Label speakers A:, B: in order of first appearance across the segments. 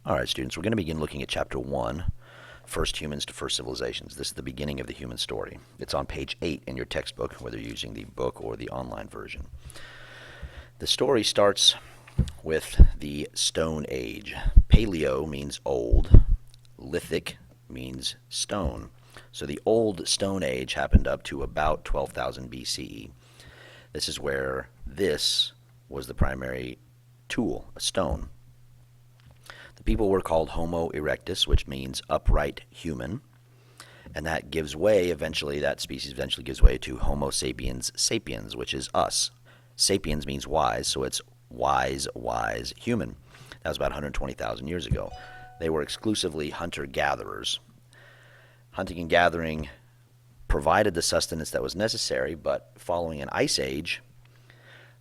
A: All right, students, we're going to begin looking at Chapter 1, First Humans to First Civilizations. This is the beginning of the human story. It's on page 8 in your textbook, whether you're using the book or the online version. The story starts with the Stone Age. Paleo means old, lithic means stone. So the old Stone Age happened up to about 12,000 BCE. This is where this was the primary tool, a stone. The people were called Homo erectus, which means upright human, and that gives way eventually, that species eventually gives way to Homo sapiens sapiens, which is us. Sapiens means wise, so it's wise human. That was about 120,000 years ago. They were exclusively hunter-gatherers. Hunting and gathering provided the sustenance that was necessary, but following an ice age,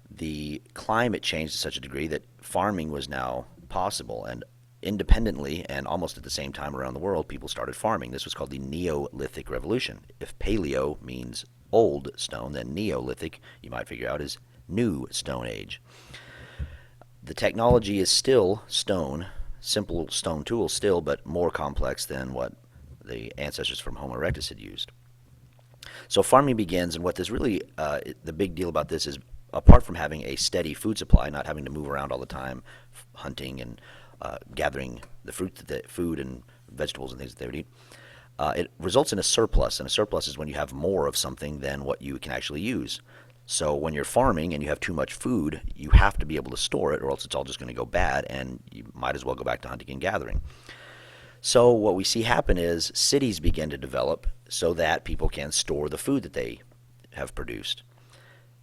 A: the climate changed to such a degree that farming was now possible, and independently and almost at the same time around the world, people started farming. This was called the Neolithic Revolution. If paleo means old stone, then Neolithic, you might figure out, is new Stone Age. The technology is still stone, simple stone tools still, but more complex than what the ancestors from Homo erectus had used. So farming begins, and what this really, the big deal about this is, apart from having a steady food supply, not having to move around all the time, hunting and gathering the food and vegetables and things that they would eat, it results in a surplus. And a surplus is when you have more of something than what you can actually use. So when you're farming and you have too much food, you have to be able to store it, or else it's all just going to go bad, and you might as well go back to hunting and gathering. So what we see happen is cities begin to develop so that people can store the food that they have produced.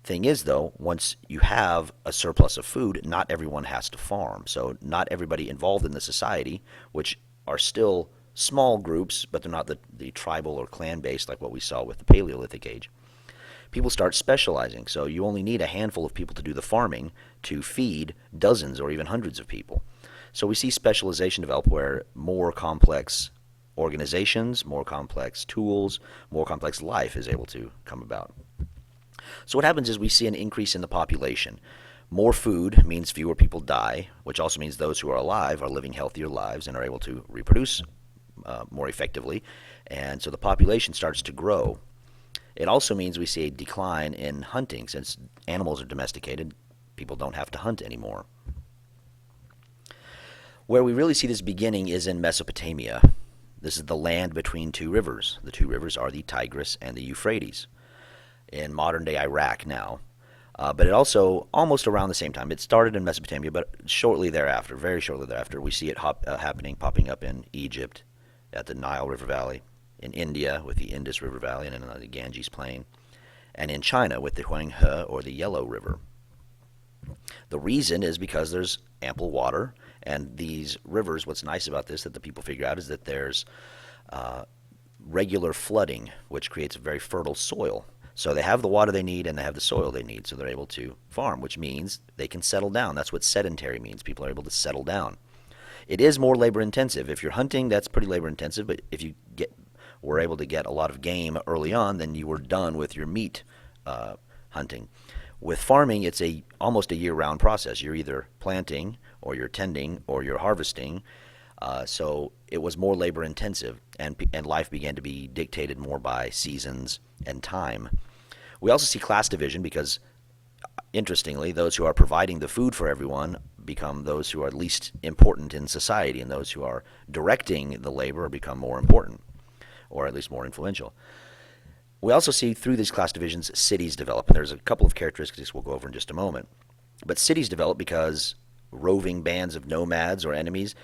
A: Thing is, though, once you have a surplus of food, not everyone has to farm. So not everybody involved in the society, which are still small groups, but they're not the tribal or clan-based like what we saw with the Paleolithic Age. People start specializing. So you only need a handful of people to do the farming to feed dozens or even hundreds of people. So we see specialization develop where more complex organizations, more complex tools, more complex life is able to come about. So what happens is we see an increase in the population. More food means fewer people die, which also means those who are alive are living healthier lives and are able to reproduce more effectively. And so the population starts to grow. It also means we see a decline in hunting. Since animals are domesticated, people don't have to hunt anymore. Where we really see this beginning is in Mesopotamia. This is the land between two rivers. The two rivers are the Tigris and the Euphrates, in modern-day Iraq now. But it also, almost around the same time, it started in Mesopotamia, but shortly thereafter, very shortly thereafter, we see it popping up in Egypt, at the Nile River Valley, in India with the Indus River Valley and in the Ganges Plain, and in China with the Huanghe, or the Yellow River. The reason is because there's ample water, and these rivers, what's nice about this that the people figure out is that there's regular flooding, which creates a very fertile soil. So they have the water they need and they have the soil they need, so they're able to farm, which means they can settle down. That's what sedentary means. People are able to settle down. It is more labor intensive. If you're hunting, that's pretty labor intensive, but if you were able to get a lot of game early on, then you were done with your meat hunting. With farming, it's almost a year-round process. You're either planting, or you're tending, or you're harvesting. So it was more labor intensive, and life began to be dictated more by seasons and time. We also see class division because, interestingly, those who are providing the food for everyone become those who are least important in society, and those who are directing the labor become more important, or at least more influential. We also see through these class divisions cities develop, and there's a couple of characteristics we'll go over in just a moment. But cities develop because roving bands of nomads or enemies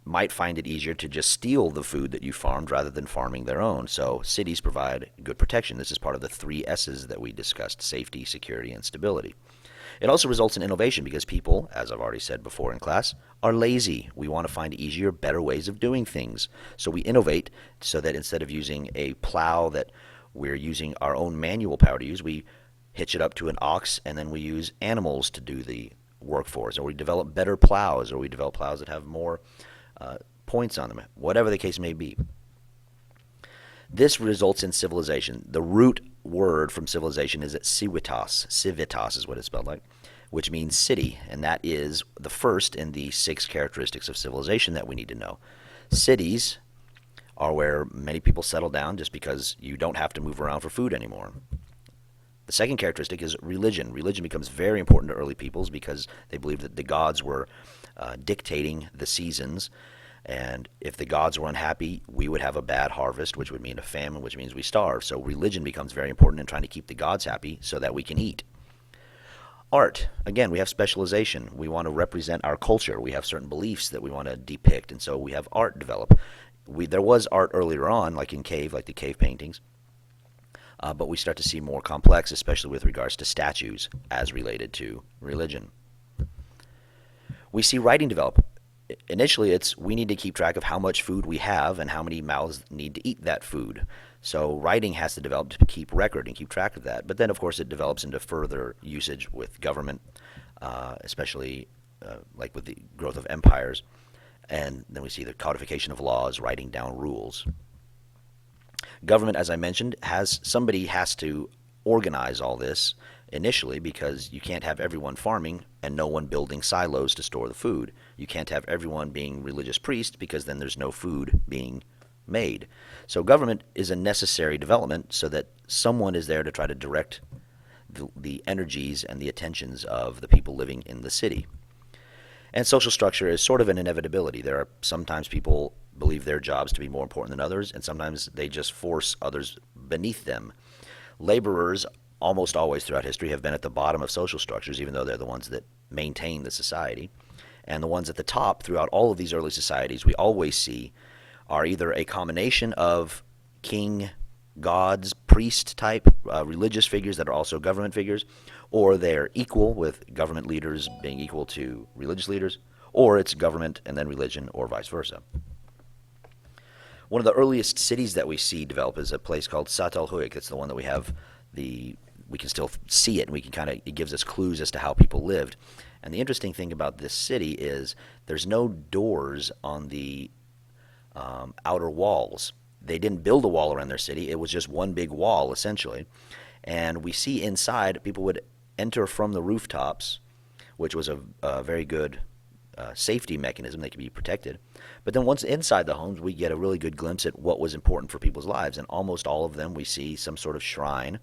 A: might find it easier to just steal the food that you farmed rather than farming their own. So cities provide good protection. This is part of the 3 S's that we discussed: safety, security, and stability. It also results in innovation because people, as I've already said before in class, are lazy. We want to find easier, better ways of doing things. So we innovate so that instead of using a plow that we're using our own manual power to use, we hitch it up to an ox, and then we use animals to do the work for us. Or we develop better plows, or we develop plows that have more points on them, whatever the case may be. This results in civilization. The root word from civilization is civitas. Civitas is what it's spelled like. which means city, and that is the first in the 6 characteristics of civilization that we need to know. Cities are where many people settle down just because you don't have to move around for food anymore. The second characteristic is religion. Religion becomes very important to early peoples because they believed that the gods were dictating the seasons, and if the gods were unhappy, we would have a bad harvest, which would mean a famine, which means we starve. So religion becomes very important in trying to keep the gods happy so that we can eat. Art, again, we have specialization. We want to represent our culture. We have certain beliefs that we want to depict, and so we have art develop. There was art earlier on, like in cave, like the cave paintings, but we start to see more complex, especially with regards to statues as related to religion. We see writing develop. Initially, it's we need to keep track of how much food we have and how many mouths need to eat that food. So writing has to develop to keep record and keep track of that. But then, of course, it develops into further usage with government, especially like with the growth of empires. And then we see the codification of laws, writing down rules. Government, as I mentioned, somebody has to organize all this initially, because you can't have everyone farming and no one building silos to store the food. You can't have everyone being religious priests, because then there's no food being made. So government is a necessary development so that someone is there to try to direct the energies and the attentions of the people living in the city. And social structure is sort of an inevitability. There are sometimes people believe their jobs to be more important than others, and sometimes they just force others beneath them. Laborers almost always throughout history have been at the bottom of social structures, even though they're the ones that maintain the society. And the ones at the top throughout all of these early societies we always see are either a combination of king, gods, priest type religious figures that are also government figures, or they're equal, with government leaders being equal to religious leaders, or it's government and then religion, or vice versa. One of the earliest cities that we see develop is a place called Çatalhöyük. It's the one that we have we can still see it, and we can it gives us clues as to how people lived. And the interesting thing about this city is there's no doors on the outer walls. They didn't build a wall around their city. It was just one big wall, essentially. And we see inside, people would enter from the rooftops, which was a very good safety mechanism. They could be protected. But then once inside the homes, we get a really good glimpse at what was important for people's lives. And almost all of them, we see some sort of shrine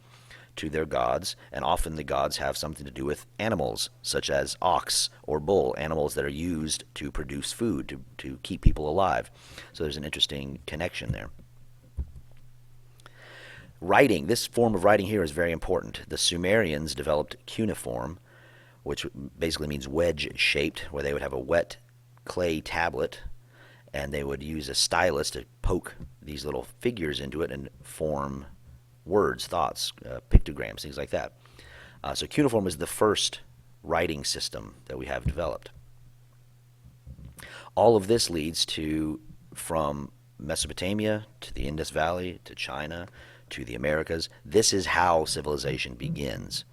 A: to their gods, and often the gods have something to do with animals, such as ox or bull, animals that are used to produce food, to keep people alive. So there's an interesting connection there. Writing, this form of writing here is very important. The Sumerians developed cuneiform, which basically means wedge-shaped, where they would have a wet clay tablet, and they would use a stylus to poke these little figures into it and form words, thoughts, pictograms, things like that. So cuneiform is the first writing system that we have developed. All of this leads to, from Mesopotamia to the Indus Valley to China to the Americas, this is how civilization begins.